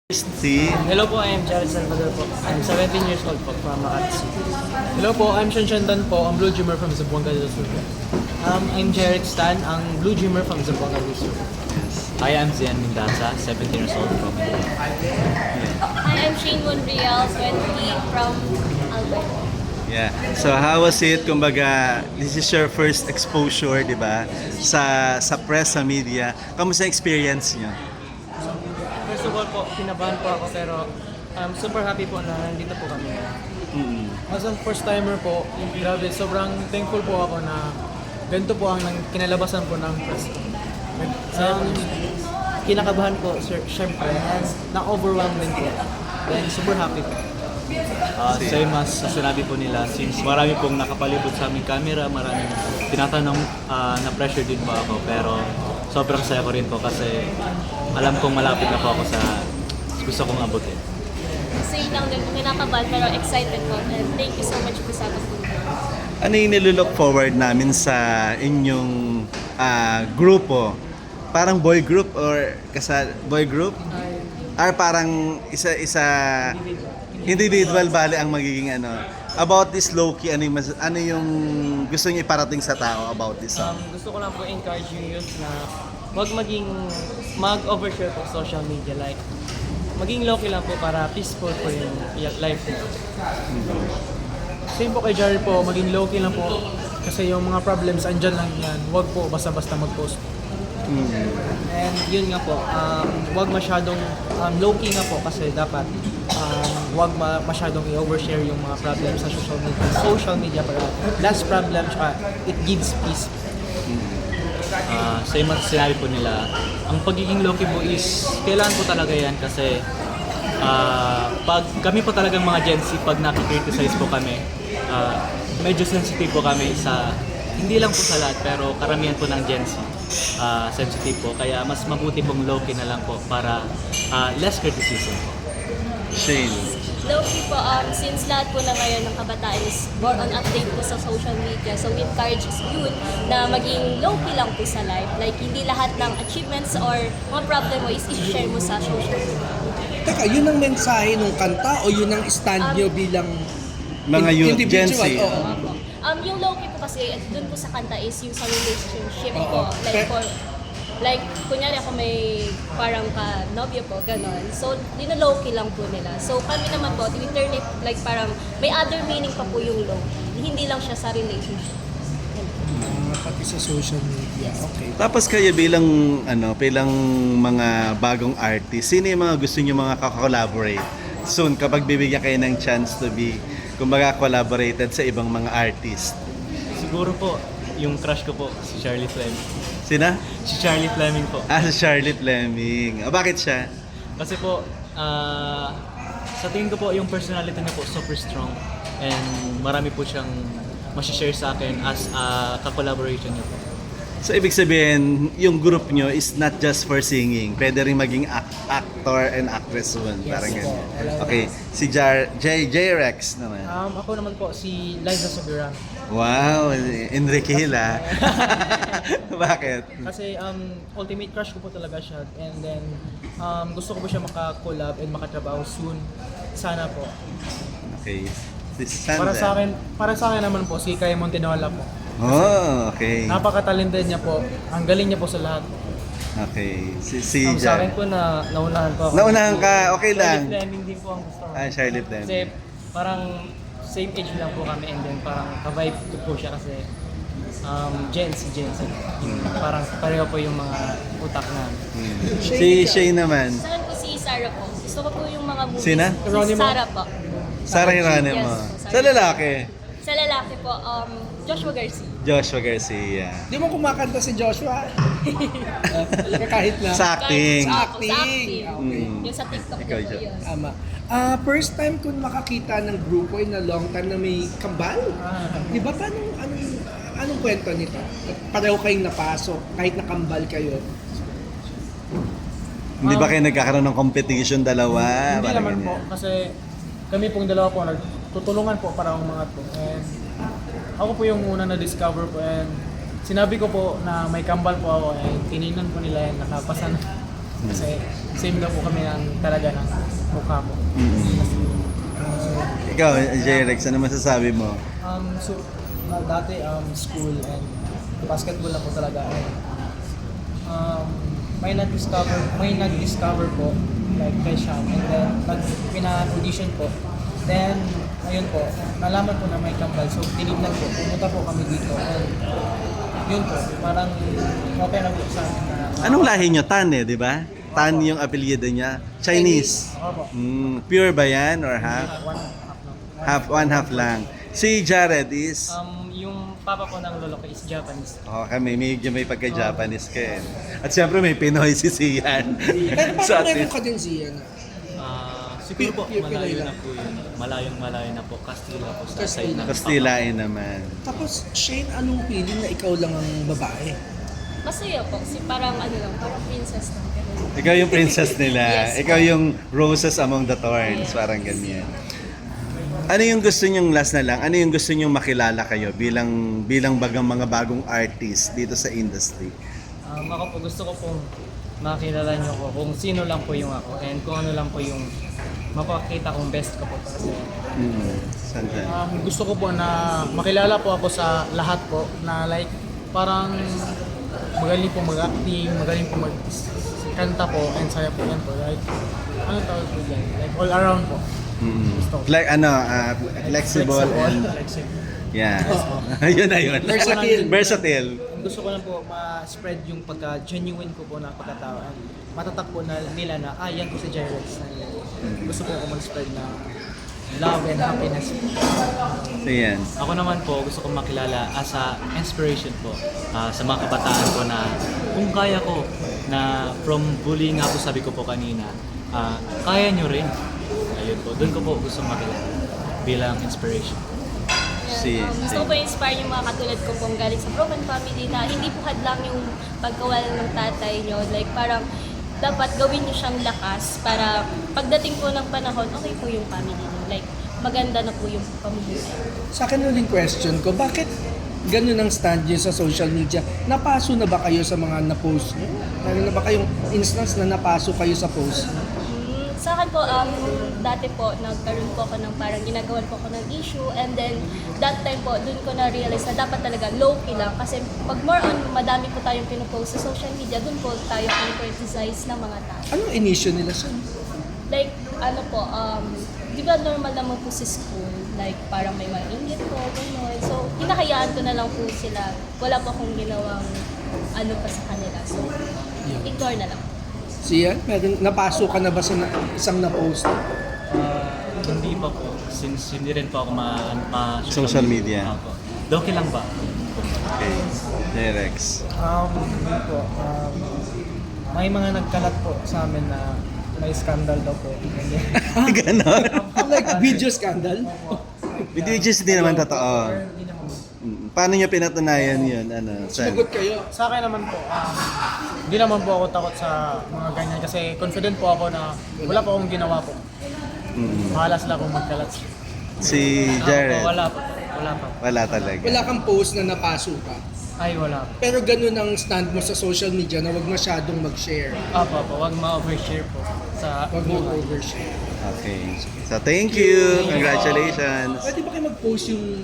Si Hello po, I am Jared Salvador po. I'm 17 years old po from Makati City. Hello po, I'm Shanshandan po, ang Blue Dreamer from Zamboanga del Sur. I'm Jared Stan, ang Blue Dreamer from Zamboanga del Sur. Hi, I'm Zian Mindaza, 17 years old from Manila. Hi, I'm Shane Monreal, 20 from Alberta. yeah. So how was it? Kumbaga, this is your first exposure, 'di ba? Sa press, sa media. Kamusta ang experience niyo? First of all po, kinabahan po ako pero I'm super happy po na nandito po kami. As a first timer po, grabe, sobrang thankful po ako na ganito po ang kinalabasan po ng press. Kinakabahan po, syempre, and na-overwhelm din po. Then super happy po. Same as sa sinabi po nila, since marami pong nakapalibot sa aming camera, maraming tinatanong na pressure din po ako, pero sobrang saya ko rin po kasi alam kong malapit na po ako sa gusto kong abutin. Same lang din po, kinakabahan pero excited po. And thank you so much po sa pagpunta. Ano yung nilook forward namin sa inyong grupo? Parang boy group or boy group? Or parang isa individual bali ang magiging ano? About this Loki, ano yung gusto niyo iparating sa tao about this song? Gusto ko lang po encourage yung youth na mag-overshare po social media, like maging low-key lang po para peaceful po yung life po. Same po kay Jared po, maging low-key lang po kasi yung mga problems andyan lang yan, wag po basta-basta mag-post. And yun nga po, wag masyadong low-key nga po kasi dapat wag masyadong i-overshare yung mga problems sa social media para last problem tsaka it gives peace. Same as sinabi po nila, ang pagiging low-key po is kailangan po talaga yan kasi pag kami po talagang mga Gen Z, pag nakikriticize po kami, medyo sensitive po kami sa, hindi lang po sa lahat, pero karamihan po ng Gen Z sensitive po. Kaya mas mabuti pong low-key na lang po para less criticism po. Shane. Low-key po, since lahat po na ngayon ng kabataan is more on update po sa social media, so we encourage youth na maging low-key lang po sa life. Like, hindi lahat ng achievements or mga problem mo is i-share mo sa social media. Teka, yun ang mensahe ng kanta o yun ang stand nyo bilang Mga youth, Gen Z. individual? Oo. Yung low-key po kasi, dun po sa kanta is yung sa relationship po. Like, kunyari ako may parang ka-nobyo po, gano'n. So, low-key lang po nila. So, kami naman po, tinitern it, like parang may other meaning pa po yung low. Hindi lang siya sa relationship. Pati sa social media. Okay. Tapos kayo bilang mga bagong artist, sino yung mga gusto niyo mga collaborate soon kapag bibigyan kayo ng chance to be kumbaga collaborated sa ibang mga artist? Siguro po, yung crush ko po, si Charlie Fleming. Sina? Si Charlie Fleming po. Si Charlotte Fleming. Bakit siya? Kasi po, sa tingin ko po, yung personality niya po super strong and marami po siyang masishare sa akin as ka-collaboration niya po. So ibig sabihin, yung group nyo is not just for singing. Pwede rin maging actor and actress soon. Yes Parang po. ganyan. Okay, si J-Rex naman. Ako naman po, si Liza Sobirano. Wow, Enrique Hila. Bakit? Kasi ultimate crush ko po talaga siya, and then gusto ko po siya maka-collab and makatrabaho soon. Sana po. Okay. Si Sandra. Para sa akin naman po, si Kaya Montenola po. Oh, okay. Napaka-talented niya po. Ang galing niya po sa lahat. Okay. Si Sa akin Jar. po naunahan po ako. Naunahan ka, okay lang. Charlotte Fleming din po ang gusto ko. Charlotte Kasi Fleming. parang same age lang po kami, and then parang ka-vibe ko po siya kasi Gen Z. Parang pareho po yung mga utak namin. Si Shay naman. Saan po si Sarah po? Gusto ko po yung mga movies. Sina? Si Geronimo. Sarah po. Sarah Geronimo. Yes. Sa lalaki, Sa lalaki po, Joshua Garcia. Joshua Garcia. Di mo kumakanta si Joshua? Kahit na. Sa acting. Sa Sa acting. acting. Mm. Yung sa TikTok Ikaw, niya po Jo. yun. Tama. First time ko makakita ng grupo in a long time na may kambal. Di ba? Anong kwento nito? Pareho kayong napasok, kahit nakambal kayo. Hindi ba kayo nagkakaroon ng competition dalawa? Hindi Parang naman po, ganyan. kasi kami pong dalawa po nagtutulungan po para ang mga to. And ako po yung una na-discover po, and sinabi ko po na may kambal po ako, and tinignan po nila yan, nakapasa na. Kasi same lang po kami ng talaga ng mukha po. Ikaw, J-Rex, ano masasabi mo? So, dati school and basketball lang po talaga. May nag-discover po, like kay Sean, and then pina-audition po. Then, ayun po, nalaman po na may kambal. So, tinignan po, pumunta po kami dito. And yun po, parang okay na po sa akin na... Anong lahi nyo? Tan di ba? Tan yung apelyido niya. Chinese. Opo. Pure ba yan or half? One half Half lang. Si Jared is... Yung papa ko ng lolo ko is Japanese. kami, medyo may pagka-Japanese ka eh. At siyempre may Pinoy si Sian. Pero Sa parang atin. meron ka din siya na. Siguro po, Pinoy malayo lang. na po yun. Malayo na po. Castilla po sa side ng Kastilain naman. Tapos, Shane, anong feeling na ikaw lang ang babae? Masaya po kasi parang ano lang, parang princess lang. Ikaw yung princess nila. Yes. Ikaw yung roses among the thorns. Parang ganyan. Ano yung gusto nyong last na lang? Ano yung gusto nyong makilala kayo bilang bagang mga bagong artist dito sa industry? Ako po, gusto ko pong makilala niyo ko kung sino lang po yung ako and kung ano lang po yung mapakita kong best ko po. Kasi Sandali. Gusto ko po na makilala po ako sa lahat po na like parang magaling po mag-acting, magaling po mag-kanta po, and saya po yan po. Like, ano tawag po dyan? Like all around po. Gusto ko. Like flexible and Flexible. yeah. Yun na yun. Versatile. Versatile. Gusto ko lang po ma-spread yung pagka-genuine ko po na pagkatao. And matatak po na nila na, yan po si J-Rex. Gusto ko mag-spread na love and happiness po. So yan. Ako naman po, gusto kong makilala as a inspiration po sa mga kabataan ko na kung kaya ko na from bullying nga po sabi ko po kanina, kaya nyo rin. Ayun po, doon ko po gusto makilala bilang inspiration. Gusto ko po inspire yung mga katulad ko pong galing sa broken family na hindi po hadlang yung pagkawala ng tatay nyo. Like parang dapat gawin nyo siyang lakas para pagdating po ng panahon, okay po yung family nyo. Like maganda na po yung pamumuhay. Sa akin uling question ko, bakit ganun ang stand niyo sa social media? Napaso na ba kayo sa mga na-post niyo? Meron na ba kayong instance na napaso kayo sa post? Sa akin po, dati po, nagkaroon po ako ng parang ginagawan po ako ng issue, and then that time po, dun ko na-realize na dapat talaga low-key lang kasi pag more on madami po tayong pinopost sa social media, dun po tayo criticize ng mga tao. Anong inisyo nila siya? Like, ano po, di ba normal naman po sa school, like parang may mainggit po, gano'n. So, hinahayaan ko na lang po sila. Wala po akong ginawang ano pa sa kanila. So, ignore na lang. Siya? Meron, napaso ka na ba sa isang na-post? Hindi pa po, since hindi rin po ako Social media. Ako. Loki lang ba? Okay. J-Rex. Hindi po. May mga nagkalat po sa amin na may scandal daw po. Ganon. Like video scandal? Video just hindi naman totoo. Hindi naman. Paano nyo pinatunayan yun? Ano, Sam? Sumagot kayo. Sa akin naman po, hindi naman po ako takot sa mga ganyan kasi confident po ako na wala po akong ginawa po. Bahala sila kung magkalat. Si Jared. Wala pa. Wala pa. Wala talaga. Wala kang post na napaso ka. Ay, wala pa. Pero ganun ang stand mo sa social media na wag masyadong mag-share. Huwag ma-overshare po sa Wag mo overshare. Okay. So, thank you. Congratulations. Pwede ba kayo mag-post yung